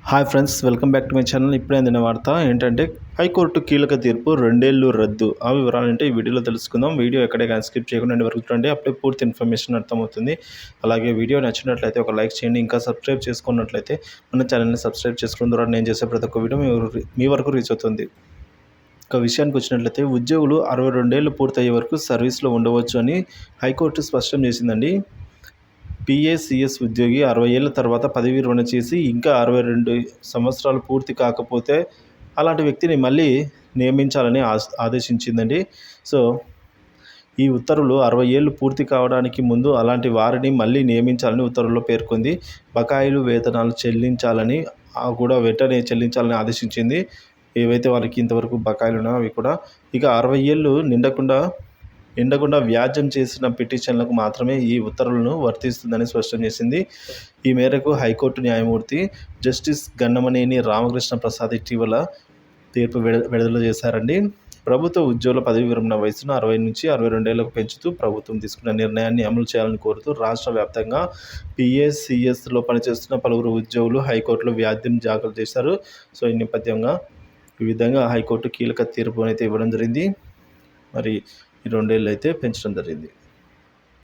Hi friends, welcome back to my channel. ఇప్పుడే అందిన వార్త ఏంటంటే హైకోర్టు కీలక తీర్పు 2 ఏళ్లు రద్దు. ఆ వివరాలంటే ఈ వీడియోలో తెలుసుకుందాం. వీడియో ఎక్కడే కానీ స్కిప్ చేయకుండా ఎండ్ వరకు చూడండి. అప్పుడే పూర్తి ఇన్ఫర్మేషన్ అర్థమవుతుంది. అలాగే వీడియో నచ్చినట్లయితే ఒక లైక్ చేయండి. ఇంకా సబ్స్క్రైబ్ చేసుకున్నట్లయితే మన ఛానల్ని సబ్స్క్రైబ్ చేసుకోవడం ద్వారా నేను చేసే ప్రతి ఒక్క వీడియో మీ వరకు రీచ్ అవుతుంది. ఒక విషయానికి వచ్చినట్లయితే ఉద్యోగులు 62 ఏళ్ళు పూర్తయ్యే వరకు సర్వీస్లో ఉండవచ్చు అని హైకోర్టు స్పష్టం చేసిందండి. పీఏసీఎస్ ఉద్యోగి 60 ఏళ్ల తర్వాత పదవీ విరమణ చేసి ఇంకా 62 సంవత్సరాలు పూర్తి కాకపోతే అలాంటి వ్యక్తిని మళ్ళీ నియమించాలని ఆదేశించిందండి. సో ఈ ఉత్తర్వులు 60 ఏళ్ళు పూర్తి కావడానికి ముందు అలాంటి వారిని మళ్ళీ నియమించాలని ఉత్తర్వుల్లో పేర్కొంది. బకాయిలు వేతనాలు చెల్లించాలని కూడా వెంటనే చెల్లించాలని ఆదేశించింది. ఏవైతే వారికి ఇంతవరకు బకాయిలు ఉన్నాయో అవి కూడా. ఇక 60 ఏళ్ళు నిండకుండా వ్యాజ్యం చేసిన పిటిషన్లకు మాత్రమే ఈ ఉత్తర్వులను వర్తిస్తుందని స్పష్టం చేసింది. ఈ మేరకు హైకోర్టు న్యాయమూర్తి జస్టిస్ గన్నమనేని రామకృష్ణ ప్రసాద్ ఇటీవల తీర్పు విడుదల చేశారండి. ప్రభుత్వ ఉద్యోగుల పదవీ విరమణ వయసును 60 నుంచి 62 ఏళ్లకు పెంచుతూ ప్రభుత్వం తీసుకున్న నిర్ణయాన్ని అమలు చేయాలని కోరుతూ రాష్ట్ర వ్యాప్తంగా పీఏసీఎస్లో పనిచేస్తున్న పలువురు ఉద్యోగులు హైకోర్టులో వ్యాజ్యం దాఖలు చేశారు. సో ఈ నేపథ్యంగా ఈ విధంగా హైకోర్టు కీలక తీర్పు అయితే ఇవ్వడం జరిగింది. మరి ఈ 2 ఏళ్ళు అయితే పెంచడం జరిగింది.